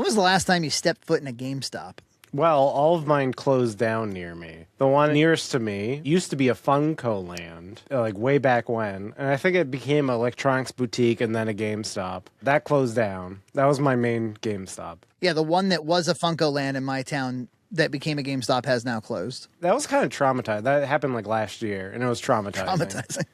When was the last time you stepped foot in a GameStop? Well, all of mine closed down near me. The one nearest to me used to be a Funko Land, like way back when. And I think it became an electronics boutique and then a GameStop. That closed down. That was my main GameStop. Yeah, the one that was a Funko Land in my town that became a GameStop has now closed. That was kind of traumatized. That happened like last year, and it was traumatizing. Traumatizing.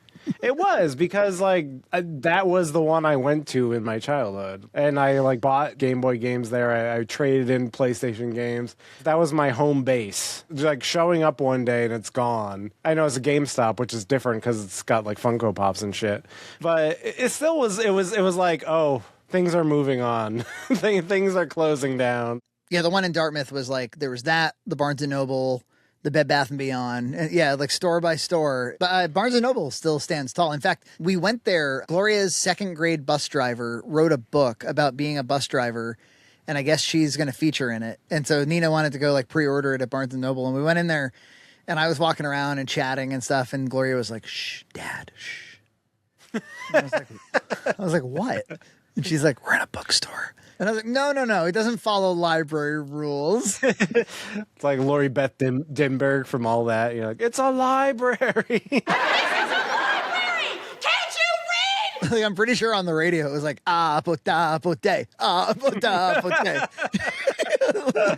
It was because like that was the one I went to in my childhood, and I like bought Game Boy games there. I traded in PlayStation games. That was my home base. Like showing up one day and it's gone. I know it's a GameStop, which is different because it's got like Funko Pops and shit, but it still was. It was like, oh, things are moving on. Things are closing down. Yeah, the one in Dartmouth was like there was that, the Barnes & Noble, the Bed Bath & Beyond. And yeah, like store by store. But Barnes & Noble still stands tall. In fact, we went there. Gloria's second grade bus driver wrote a book about being a bus driver, and I guess she's going to feature in it. And so Nina wanted to go like pre-order it at Barnes & Noble, and we went in there, and I was walking around and chatting and stuff, and Gloria was like, "Shh, Dad, shh." I was like, "What?" And she's like, "We're in a bookstore." And I was like, no, it doesn't follow library rules. It's like Lori Beth Dimberg from All That. You're like, it's a library. This is a library! Can't you read? Like, I'm pretty sure on the radio it was like, pote, pote, pote.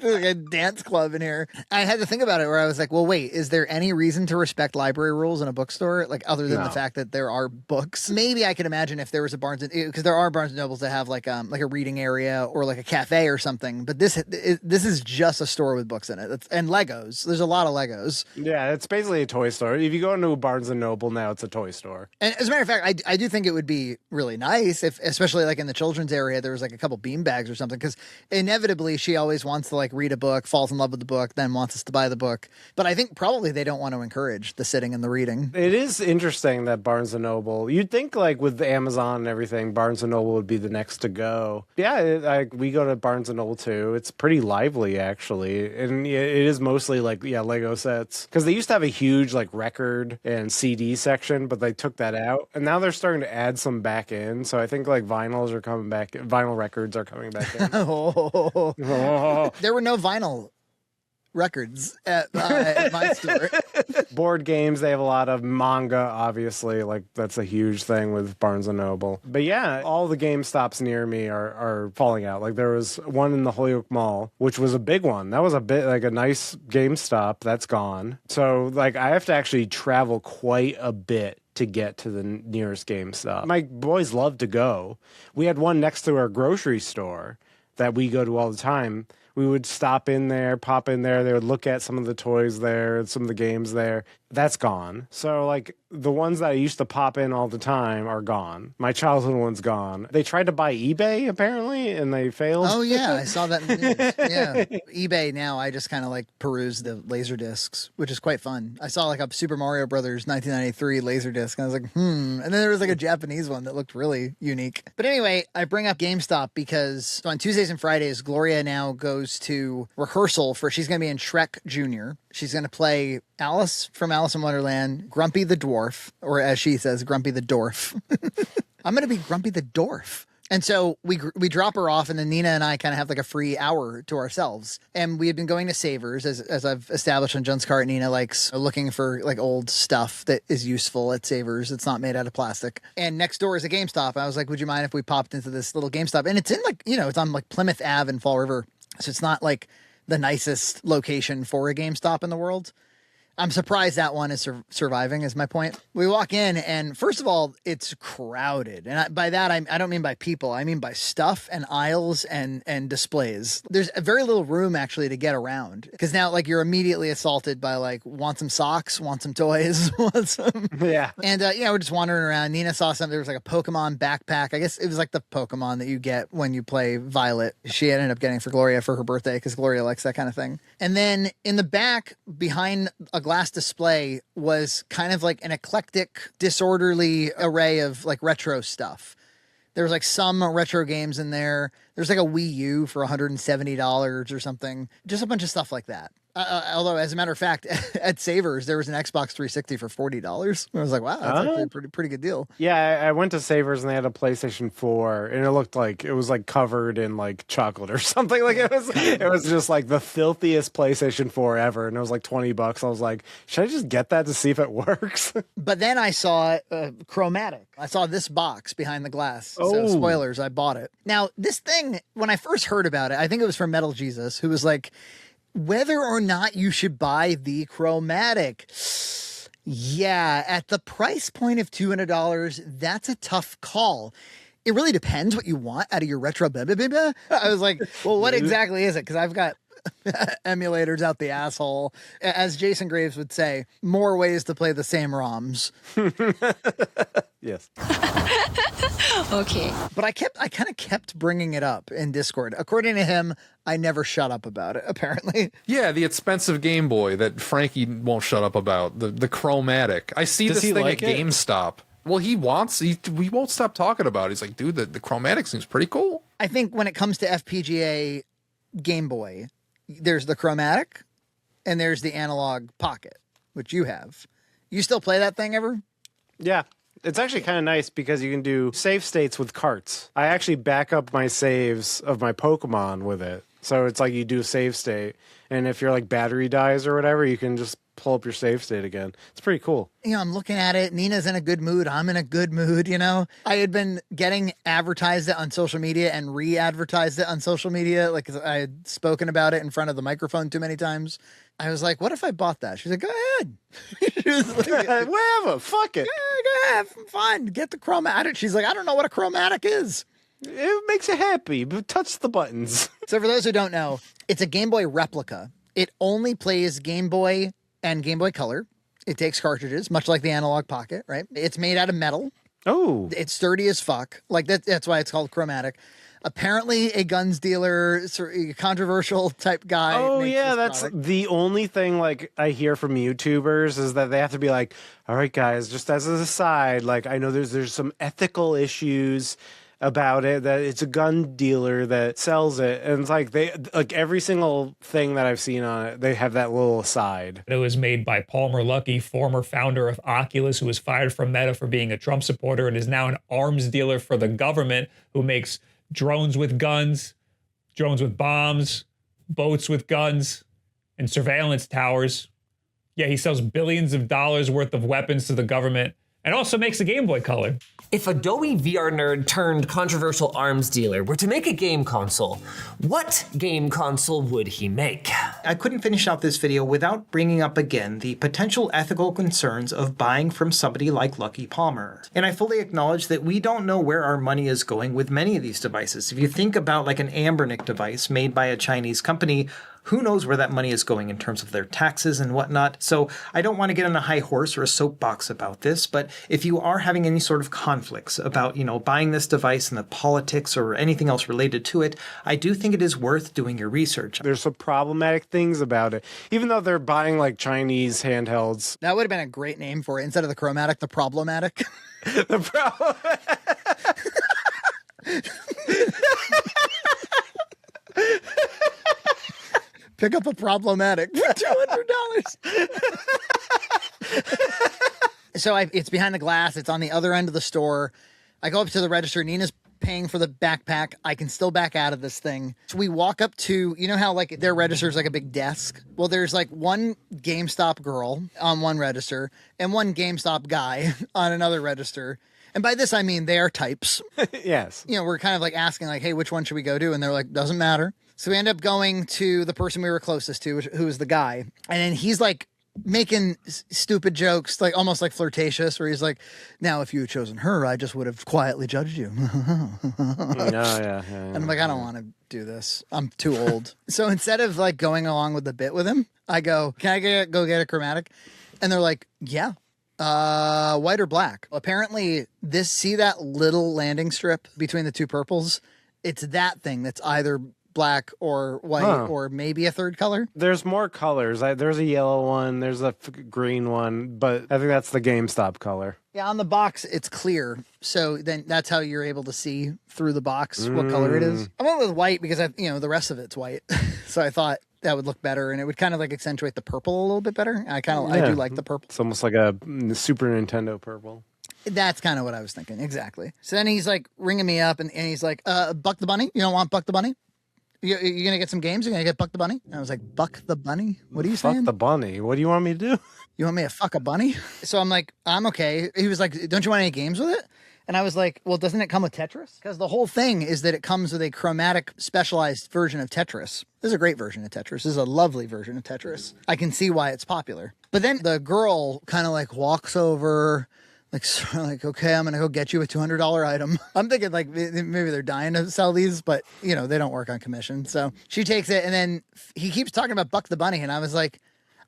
Like a dance club in here. I had to think about it where I was like, well, wait, is there any reason to respect library rules in a bookstore? Like, other than the fact that there are books? Maybe I could imagine if there was a because there are Barnes & Nobles that have like a reading area or like a cafe or something. But this is just a store with books in it. And Legos. There's a lot of Legos. Yeah, it's basically a toy store. If you go into a Barnes & Noble now, it's a toy store. And as a matter of fact, I do think it would be really nice if, especially like in the children's area, there was like a couple bean bags or something, because inevitably she always wants to like read a book, falls in love with the book, then wants us to buy the book. But I think probably they don't want to encourage the sitting and the reading. It is interesting that Barnes & Noble, you'd think like with Amazon and everything, Barnes & Noble would be the next to go. Yeah, we go to Barnes & Noble too. It's pretty lively actually. And it is mostly like, Lego sets. Because they used to have a huge like record and CD section, but they took that out. And now they're starting to add some back in. So I think like vinyls are coming back. Vinyl records are coming back in. There were no vinyl records at my store. Board games, they have a lot of manga, obviously. Like, that's a huge thing with Barnes & Noble. But yeah, all the GameStops near me are falling out. Like, there was one in the Holyoke Mall, which was a big one. That was a bit like a nice GameStop. That's gone. So, like, I have to actually travel quite a bit to get to the nearest GameStop. My boys love to go. We had one next to our grocery store that we go to all the time. We would stop in there, pop in there. They would look at some of the toys there, some of the games there. That's gone. So, like, the ones that I used to pop in all the time are gone. My childhood one's gone. They tried to buy eBay, apparently, and they failed. Oh, yeah. I saw that in the news. Yeah. eBay now, I just kind of, like, peruse the laser discs, which is quite fun. I saw, like, a Super Mario Brothers 1993 laser disc, and I was like, And then there was, like, a Japanese one that looked really unique. But anyway, I bring up GameStop because on Tuesdays and Fridays, Gloria now goes to rehearsal she's going to be in Shrek Jr. She's going to play Alice from Alice in Wonderland, Grumpy the Dwarf, or as she says, Grumpy the Dwarf. I'm going to be Grumpy the Dwarf. And so we drop her off, and then Nina and I kind of have like a free hour to ourselves. And we had been going to Savers, as I've established on John's Cart. Nina likes looking for like old stuff that is useful at Savers. It's not made out of plastic. And next door is a GameStop. I was like, would you mind if we popped into this little GameStop? And it's in like, it's on like Plymouth Ave in Fall River. So it's not like the nicest location for a GameStop in the world. I'm surprised that one is surviving, is my point. We walk in, and first of all, it's crowded. And by that, I don't mean by people. I mean by stuff and aisles and displays. There's very little room, actually, to get around. Because now, like, you're immediately assaulted by, like, want some socks, want some toys, want some... Yeah. And, we're just wandering around. Nina saw something. There was, like, a Pokemon backpack. I guess it was, like, the Pokemon that you get when you play Violet. She ended up getting for Gloria for her birthday, because Gloria likes that kind of thing. And then in the back, behind a glass display, was kind of like an eclectic, disorderly array of like retro stuff. There was like some retro games in there. There's like a Wii U for $170 or something. Just a bunch of stuff like that. Although, as a matter of fact, at Savers, there was an Xbox 360 for $40. I was like, wow, that's actually a pretty good deal. Yeah, I went to Savers and they had a PlayStation 4, and it looked like it was like covered in like chocolate or something. Like it was just like the filthiest PlayStation 4 ever, and it was like $20. I was like, should I just get that to see if it works? But then I saw Chromatic. I saw this box behind the glass. So spoilers, I bought it. Now, this thing, when I first heard about it, I think it was from Metal Jesus, who was like, whether or not you should buy the Chromatic. Yeah, at the price point of $200, that's a tough call. It really depends what you want out of your retro blah, blah, blah, blah. I was like, well, what exactly is it? Because I've got emulators out the asshole. As Jason Graves would say, more ways to play the same ROMs. Yes. Okay. But I kind of kept bringing it up in Discord. According to him, I never shut up about it, apparently. Yeah, the expensive Game Boy that Frankie won't shut up about. The Chromatic. I see this thing like at GameStop. Well, he won't stop talking about it. He's like, dude, the Chromatic seems pretty cool. I think when it comes to FPGA Game Boy, there's the Chromatic and there's the Analog Pocket, which you have. You still play that thing ever? Yeah. It's actually kind of nice because you can do save states with carts. I actually back up my saves of my Pokemon with it. So it's like you do a save state, and if your like battery dies or whatever, you can just pull up your save state again. It's pretty cool. You know, I'm looking at it. Nina's in a good mood. I'm in a good mood, you know? I had been getting advertised it on social media and re-advertised it on social media. Like I had spoken about it in front of the microphone too many times. I was like, what if I bought that? She's like, go ahead. She was like, whatever, fuck it. Yeah, go ahead, have fun. Get the Chromatic. She's like, I don't know what a Chromatic is. It makes you happy, but touch the buttons. So for those who don't know, it's a Game Boy replica. It only plays Game Boy and Game Boy Color. It takes cartridges, much like the Analog Pocket, right? It's made out of metal. Oh. It's sturdy as fuck. Like that's why it's called Chromatic. Apparently a guns dealer, controversial type guy. Oh yeah, that's product. The only thing like I hear from YouTubers is that they have to be like, all right guys, just as an aside, like I know there's some ethical issues about it, that it's a gun dealer that sells it, and it's like they like every single thing that I've seen on it, they have that little aside. It was made by Palmer Luckey, former founder of Oculus, who was fired from Meta for being a Trump supporter and is now an arms dealer for the government, who makes drones with guns, drones with bombs, boats with guns, and surveillance towers. Yeah, he sells billions of dollars worth of weapons to the government and also makes a Game Boy Color. If Adobe VR nerd turned controversial arms dealer were to make a game console, what game console would he make? I couldn't finish out this video without bringing up again the potential ethical concerns of buying from somebody like Lucky Palmer. And I fully acknowledge that we don't know where our money is going with many of these devices. If you think about like an Ambernick device made by a Chinese company, who knows where that money is going in terms of their taxes and whatnot. So I don't want to get on a high horse or a soapbox about this, but if you are having any sort of conflicts about, you know, buying this device and the politics or anything else related to it, I do think it is worth doing your research. There's some problematic things about it, even though they're buying like Chinese handhelds. That would have been a great name for it. Instead of the Chromatic, the Problematic. The problem. Pick up a Problematic for $200. So it's behind the glass. It's on the other end of the store. I go up to the register. Nina's paying for the backpack. I can still back out of this thing. So we walk up to, you know how like their register is like a big desk? Well, there's like one GameStop girl on one register and one GameStop guy on another register. And by this, I mean they are types. Yes. You know, we're kind of like asking like, hey, which one should we go to? And they're like, doesn't matter. So we end up going to the person we were closest to, who was the guy. And then he's like making stupid jokes, like almost like flirtatious, where he's like, now, if you had chosen her, I just would have quietly judged you. Yeah. And I'm like, I don't want to do this. I'm too old. So instead of like going along with the bit with him, I go, can I go get a Chromatic? And they're like, yeah. White or black? Apparently, see that little landing strip between the two purples? It's that thing that's either black or white or maybe a third color. There's more colors. There's a yellow one. There's a green one, but I think that's the GameStop color. Yeah, on the box, it's clear. So then that's how you're able to see through the box what color it is. I went with white because the rest of it's white. So I thought that would look better, and it would kind of like accentuate the purple a little bit better. I do like the purple. It's almost like a Super Nintendo purple. That's kind of what I was thinking. Exactly. So then he's like ringing me up and he's like, Buck the Bunny? You don't want Buck the Bunny? You're going to get some games? You're going to get Buck the Bunny? And I was like, Buck the Bunny? What are you saying? Fuck the bunny. What do you want me to do? You want me to fuck a bunny? So I'm like, I'm okay. He was like, don't you want any games with it? And I was like, well, doesn't it come with Tetris? Because the whole thing is that it comes with a chromatic specialized version of Tetris. This is a great version of Tetris. This is a lovely version of Tetris. I can see why it's popular. But then the girl kind of like walks over, like, okay, I'm going to go get you a $200 item. I'm thinking like maybe they're dying to sell these, but you know, they don't work on commission. So she takes it and then he keeps talking about Buck the Bunny. And I was like,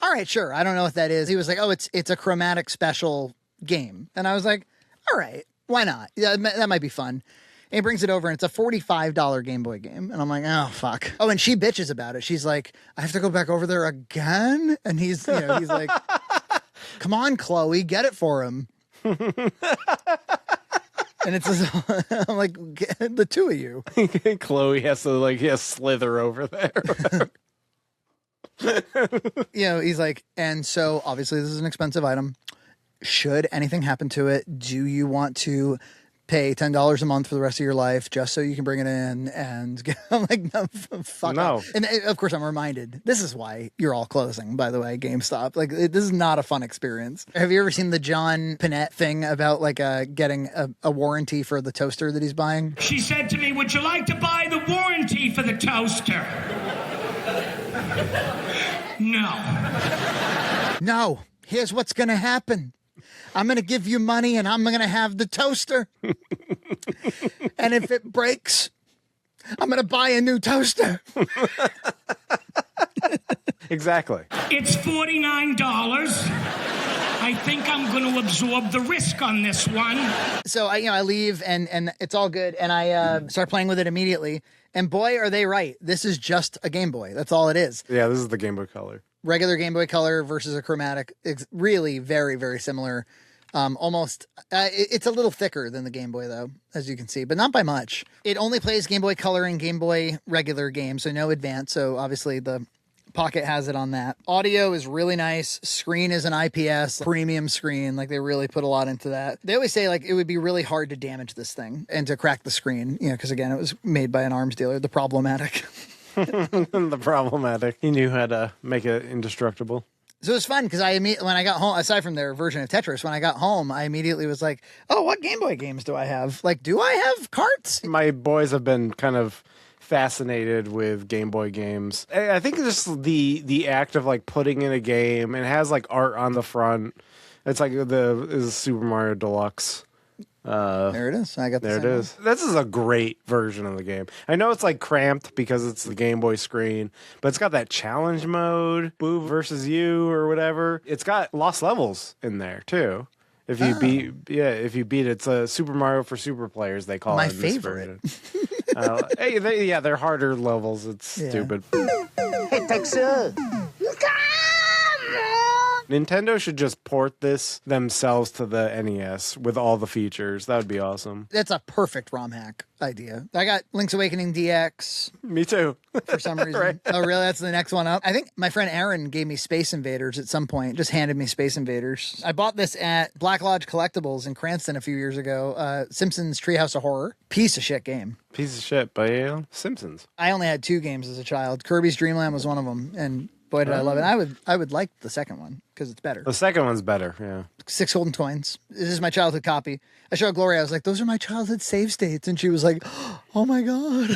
all right, sure. I don't know what that is. He was like, oh, it's a chromatic special game. And I was like, all right, why not? Yeah, that might be fun. And he brings it over and it's a $45 Game Boy game. And I'm like, oh, fuck. Oh, and she bitches about it. She's like, I have to go back over there again? And he's like, come on, Chloe, get it for him. And it's just, I'm like, the two of you. Chloe has to slither over there. He's like, and so obviously this is an expensive item. Should anything happen to it, do you want to pay $10 a month for the rest of your life just so you can bring it in? And I'm like, no, fuck no. off. And of course I'm reminded, this is why you're all closing, by the way, GameStop. Like, this is not a fun experience. Have you ever seen the John Panette thing about like getting a warranty for the toaster that he's buying? She said to me, would you like to buy the warranty for the toaster? No. Here's what's going to happen. I'm going to give you money and I'm going to have the toaster. And if it breaks, I'm going to buy a new toaster. Exactly. It's $49. I think I'm going to absorb the risk on this one. So I leave and it's all good. And I start playing with it immediately. And boy, are they right. This is just a Game Boy. That's all it is. Yeah, this is the Game Boy Color. Regular Game Boy Color versus a chromatic. It's really very, very similar. Almost, it's a little thicker than the Game Boy though, as you can see, but not by much. It only plays Game Boy Color and Game Boy regular games, so no advance. So obviously the Pocket has it on that. Audio is really nice. Screen is an IPS premium screen. Like they really put a lot into that. They always say like it would be really hard to damage this thing and to crack the screen, because again, it was made by an arms dealer, the Problematic. The Problematic. He knew how to make it indestructible. So it was fun because when I got home, aside from their version of Tetris, when I got home, I immediately was like, oh, what Game Boy games do I have? Like, do I have carts? My boys have been kind of fascinated with Game Boy games. I think just the act of like putting in a game, and it has like art on the front. It's like is Super Mario Deluxe. There it is. I got the there. It is. This is a great version of the game. I know it's like cramped because it's the Game Boy screen, but it's got that challenge mode, Boo versus you or whatever. It's got lost levels in there too. If you beat it's a Super Mario for super players. They call my it favorite. They're harder levels. It's stupid. Hey, Texas. Nintendo should just port this themselves to the NES with all the features. That would be awesome. That's a perfect ROM hack idea. I got Link's Awakening DX. Me too. For some reason. Right. Oh, really? That's the next one up? I think my friend Aaron gave me Space Invaders at some point. Just handed me Space Invaders. I bought this at Black Lodge Collectibles in Cranston a few years ago. Simpsons Treehouse of Horror. Piece of shit game. Piece of shit, but Simpsons. I only had 2 games as a child. Kirby's Dream Land was one of them, and boy, did I love it. I would like the second one because it's better. The second one's better, yeah. 6 golden coins. This is my childhood copy. I showed Gloria. I was like, those are my childhood save states. And she was like, oh my God.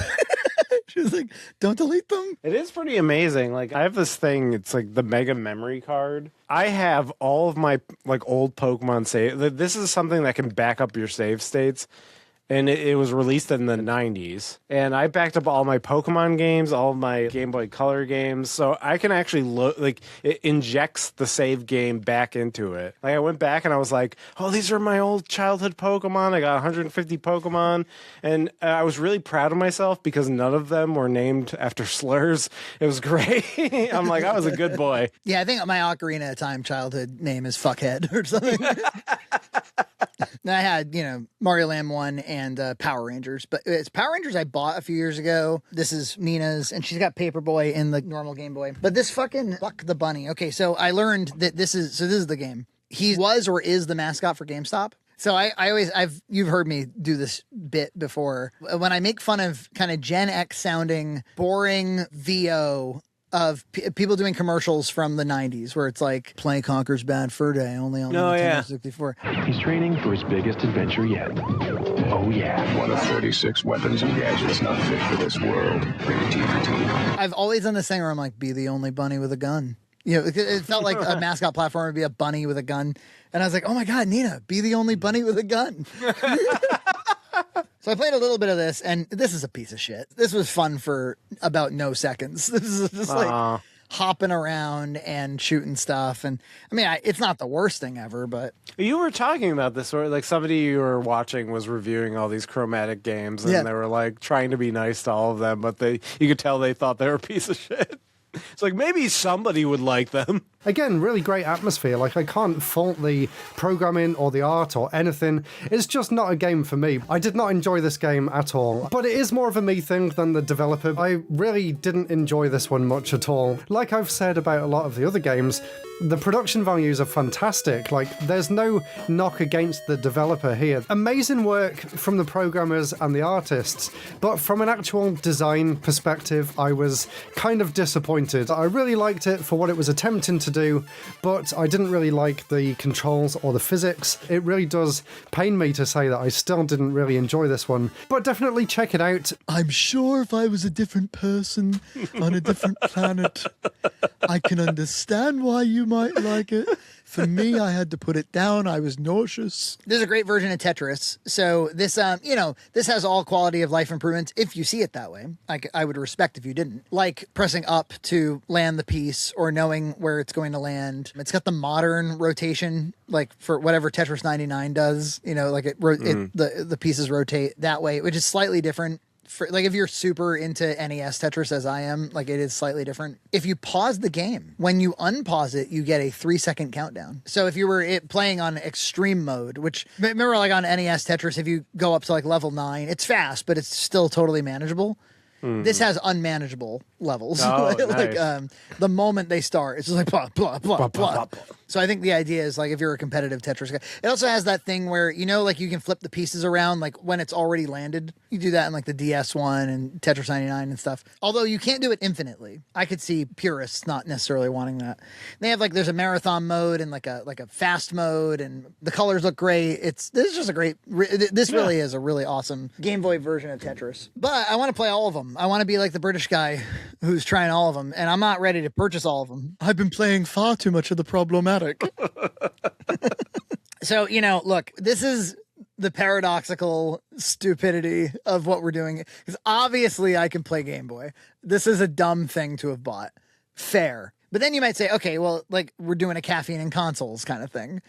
She was like, don't delete them. It is pretty amazing. Like, I have this thing. It's like the Mega Memory Card. I have all of my like old Pokemon save. This is something that can back up your save states. And it was released in the 90s. And I backed up all my Pokemon games, all of my Game Boy Color games. So I can actually it injects the save game back into it. Like I went back and I was like, oh, these are my old childhood Pokemon. I got 150 Pokemon. And I was really proud of myself because none of them were named after slurs. It was great. I'm like, I was a good boy. Yeah, I think my Ocarina of Time childhood name is Fuckhead or something. I had, Mario Land 1 and Power Rangers. But it's Power Rangers I bought a few years ago. This is Nina's, and she's got Paperboy in the normal Game Boy. But this fucking Buck the Bunny. Okay, so I learned that this is the game. He was or is the mascot for GameStop. So you've heard me do this bit before. When I make fun of kind of Gen X sounding, boring VO of people doing commercials from the 90s where it's like, play Conker's Bad Fur Day, only on Nintendo 64. He's training for his biggest adventure yet. Oh, yeah. One of 46 weapons and gadgets not fit for this world. I've always done this thing where I'm like, be the only bunny with a gun. It felt like a mascot platform would be a bunny with a gun. And I was like, oh my God, Nina, be the only bunny with a gun. So I played a little bit of this, and this is a piece of shit. This was fun for about no seconds. This is just like hopping around and shooting stuff. And I mean, it's not the worst thing ever, but. You were talking about this, where like somebody you were watching was reviewing all these Chromatic games, and they were like trying to be nice to all of them, but you could tell they thought they were a piece of shit. It's like maybe somebody would like them. Again, really great atmosphere. Like, I can't fault the programming or the art or anything. It's just not a game for me. I did not enjoy this game at all. But it is more of a me thing than the developer. I really didn't enjoy this one much at all. Like I've said about a lot of the other games, the production values are fantastic. Like, there's no knock against the developer here. Amazing work from the programmers and the artists, but from an actual design perspective, I was kind of disappointed. I really liked it for what it was attempting to do, but I didn't really like the controls or the physics. It really does pain me to say that I still didn't really enjoy this one, but definitely check it out. I'm sure if I was a different person on a different planet, I can understand why you might like it. For me, I had to put it down. I was nauseous. There's a great version of Tetris. So this, this has all quality of life improvements if you see it that way. I would respect if you didn't. Like pressing up to land the piece or knowing where it's going to land. It's got the modern rotation, like for whatever Tetris 99 does. Like the pieces rotate that way, which is slightly different. Like if you're super into NES Tetris as I am, like it is slightly different. If you pause the game, when you unpause it, you get a 3-second countdown. So if you were playing on extreme mode, which remember like on NES Tetris, if you go up to like level 9, it's fast, but it's still totally manageable. This has unmanageable levels. Oh, like nice. The moment they start, it's just like blah, blah, blah, blah. So I think the idea is like if you're a competitive Tetris guy, it also has that thing where, like you can flip the pieces around, like when it's already landed. You do that in like the DS one and Tetris 99 and stuff. Although you can't do it infinitely. I could see purists not necessarily wanting that. They have like, there's a marathon mode and like a fast mode, and the colors look great. This is just a great, this really is a really awesome Game Boy version of Tetris. But I want to play all of them. I want to be like the British guy who's trying all of them, and I'm not ready to purchase all of them. I've been playing far too much of the problematic. So, look, this is the paradoxical stupidity of what we're doing. Because obviously I can play Game Boy. This is a dumb thing to have bought. Fair. But then you might say, okay, well, like we're doing a caffeine and consoles kind of thing.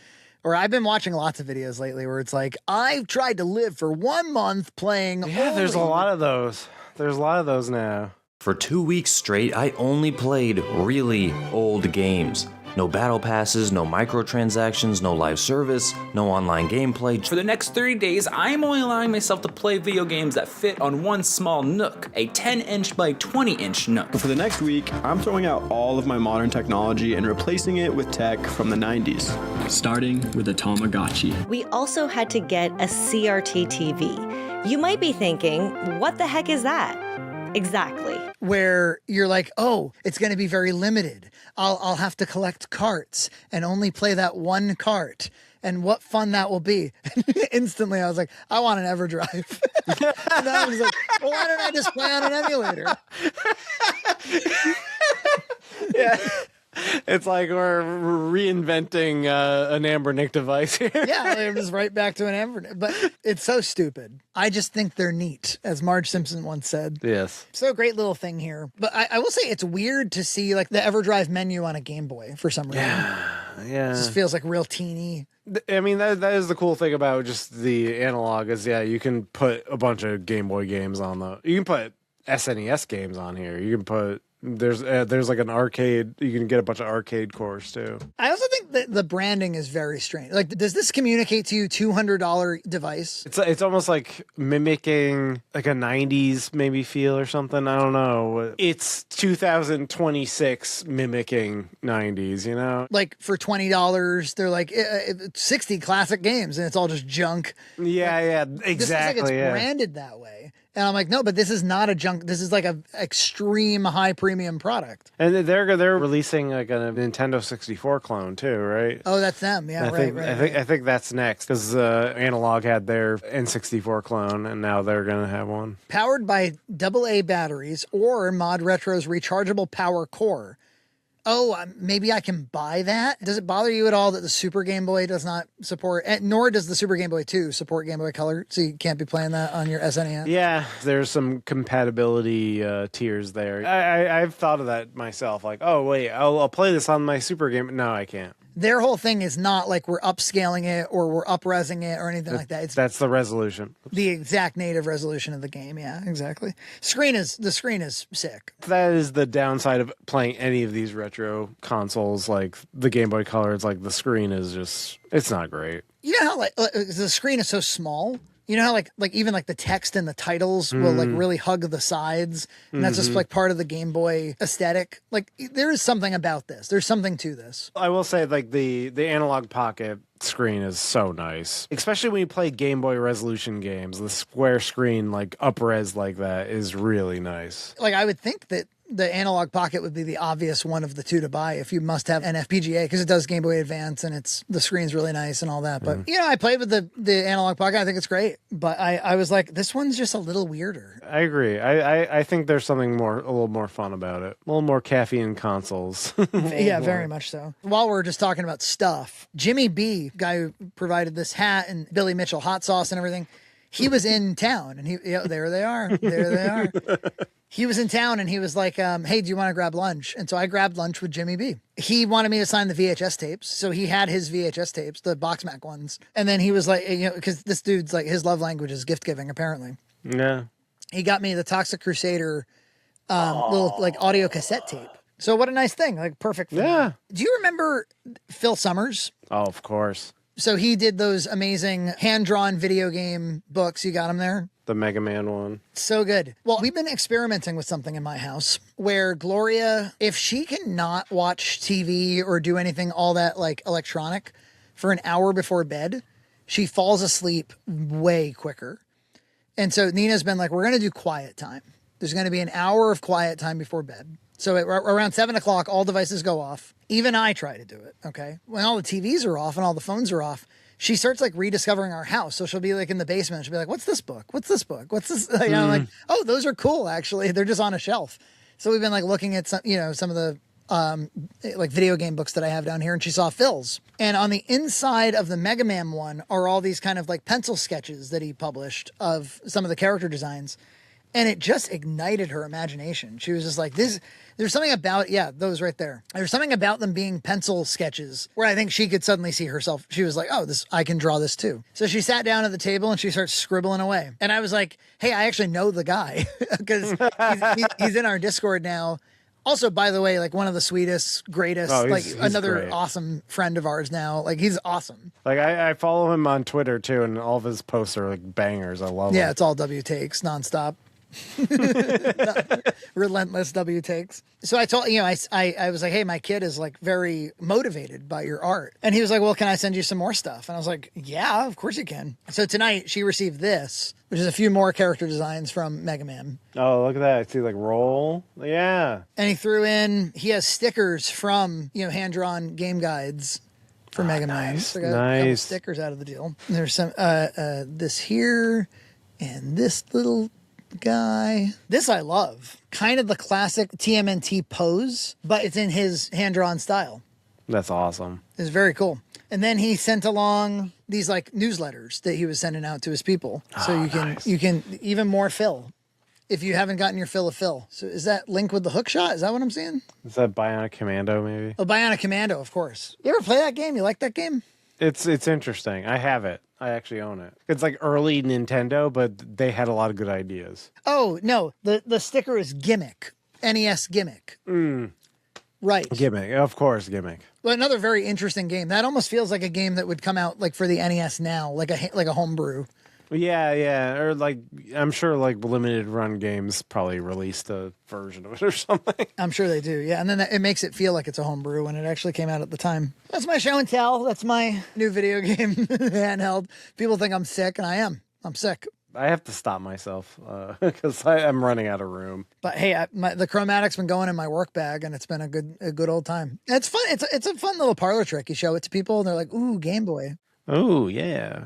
Or I've been watching lots of videos lately where it's like, I've tried to live for 1 month playing. Yeah, there's a lot of those. There's a lot of those now. For 2 weeks straight, I only played really old games. No battle passes, no microtransactions, no live service, no online gameplay. For the next 30 days, I am only allowing myself to play video games that fit on one small nook, a 10-inch by 20-inch nook. For the next week, I'm throwing out all of my modern technology and replacing it with tech from the 90s, starting with a Tamagotchi. We also had to get a CRT TV. You might be thinking, what the heck is that? Exactly. Where you're like, oh, it's going to be very limited. I'll have to collect carts and only play that one cart. And what fun that will be. Instantly, I was like, I want an EverDrive. And I was like, well, why don't I just play on an emulator? Yeah. It's like we're reinventing an Ambernick device here. Yeah, I'm just right back to an Ambernick. But it's so stupid. I just think they're neat, as Marge Simpson once said. Yes. So great little thing here. But I will say it's weird to see like the EverDrive menu on a Game Boy for some reason. Yeah. It just feels like real teeny. I mean, that is the cool thing about just the analog is, you can put a bunch of Game Boy games on you can put SNES games on here. You can put There's like an arcade. You can get a bunch of arcade cores too. I also think that the branding is very strange. Like, does this communicate to you $200 device? It's almost like mimicking like a 90s maybe feel or something. I don't know. It's 2026 mimicking 90s, you know? Like for $20, they're like 60 classic games and it's all just junk. Yeah, exactly. This is like it's branded that way. And I'm like, no, but this is not a junk. This is like a extreme high premium product. And they're releasing like a Nintendo 64 clone too, right? Oh, that's them. Yeah, I think that's next because Analog had their N64 clone, and now they're gonna have one powered by AA batteries or Modretro's rechargeable power core. Oh, maybe I can buy that. Does it bother you at all that the Super Game Boy does not support, nor does the Super Game Boy 2 support Game Boy Color, so you can't be playing that on your SNES? Yeah, there's some compatibility tiers there. I've thought of that myself. Like, oh wait, I'll play this on my Super Game. No, I can't. Their whole thing is not like we're upscaling it or we're up-resing it or anything like that. That's the resolution. The exact native resolution of the game. Yeah, exactly. The screen is sick. That is the downside of playing any of these retro consoles, like the Game Boy Color. It's like the screen is just, it's not great. You know how like the screen is so small? You know how like even like the text and the titles will like really hug the sides, and that's just like part of the Game Boy aesthetic. Like there is something about this. There's something to this. I will say like the Analog Pocket screen is so nice, especially when you play Game Boy resolution games. The square screen like up-res like that is really nice. Like I would think that the Analog Pocket would be the obvious one of the two to buy if you must have an FPGA, because it does Game Boy Advance and the screen's really nice and all that. But you know, I played with the Analog Pocket. I think it's great, but I was like, this one's just a little weirder. I agree. I think there's something a little more fun about it. A little more caffeine consoles. Yeah, very much so. While we're just talking about stuff, Jimmy B, guy who provided this hat and Billy Mitchell hot sauce and everything, he was in town, and there they are. There they are. He was in town and he was like, hey, do you want to grab lunch? And so I grabbed lunch with Jimmy B. He wanted me to sign the VHS tapes. So he had his VHS tapes, the Boxmac ones. And then he was like, you know, because this dude's like, his love language is gift giving, apparently. Yeah. He got me the Toxic Crusader little like audio cassette tape. So what a nice thing. Like perfect. Yeah. Do you remember Phil Summers? Oh, of course. So he did those amazing hand-drawn video game books. You got them there? The Mega Man one. So good. Well, we've been experimenting with something in my house where Gloria, if she cannot watch TV or do anything all that like electronic for an hour before bed, she falls asleep way quicker. And so Nina's been like, we're going to do quiet time. There's going to be an hour of quiet time before bed. So around 7 o'clock, all devices go off. Even I try to do it, okay? When all the TVs are off and all the phones are off, she starts like rediscovering our house. So she'll be like in the basement. She'll be like, what's this book? What's this book? What's this? You know, I'm like, oh, those are cool, actually. They're just on a shelf. So we've been like looking at some of the like video game books that I have down here, and she saw Phil's. And on the inside of the Mega Man one are all these kind of like pencil sketches that he published of some of the character designs. And it just ignited her imagination. She was just like, there's something about, those right there. There's something about them being pencil sketches where I think she could suddenly see herself. She was like, oh, I can draw this too. So she sat down at the table and she starts scribbling away. And I was like, hey, I actually know the guy because he's in our Discord now. Also, by the way, like one of the sweetest, greatest, he's another great. Awesome friend of ours now. Like he's awesome. Like I follow him on Twitter too, and all of his posts are like bangers. I love it. Yeah, it's all W takes nonstop. Relentless W takes. So I told I was like, hey, my kid is like very motivated by your art, and he was like, well, can I send you some more stuff? And I was like, yeah, of course you can. So tonight she received this, which is a few more character designs from Mega Man. Oh, look at that. I see like roll. Yeah. And he has stickers from hand-drawn game guides for Mega Man. So I got a couple stickers out of the deal. There's some this here and this little guy. This I love. Kind of the classic TMNT pose, but it's in his hand-drawn style. That's awesome. It's very cool. And then he sent along these like newsletters that he was sending out to his people. So you can even more Phil if you haven't gotten your fill of Phil. So is that Link with the hook shot? Is that what I'm seeing? Is that Bionic Commando maybe? Oh, Bionic Commando, of course. You ever play that game? You like that game? It's interesting. I have it. I actually own it. It's like early Nintendo, but they had a lot of good ideas. Oh, no. The sticker is Gimmick. NES gimmick. Right. Gimmick, of course, gimmick. Well, another very interesting game. That almost feels like a game that would come out like for the NES now, like a homebrew. Yeah, or like I'm sure like limited run games probably released a version of it or something. I'm sure they do, yeah. And then it makes it feel like it's a homebrew when it actually came out at the time. That's my show and tell. That's my new video game handheld. People think I'm sick, and I am. I'm sick. I have to stop myself because I'm running out of room. But hey, the Chromatic's been going in my work bag, and it's been a good old time. It's fun. It's a fun little parlor trick. You show it to people, and they're like, "Ooh, Game Boy." Oh yeah.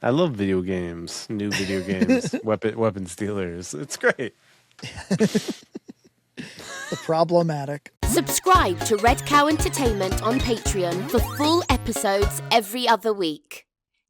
I love video games. New video games. Weapon stealers. It's great. The problematic. Subscribe to Red Cow Entertainment on Patreon for full episodes every other week.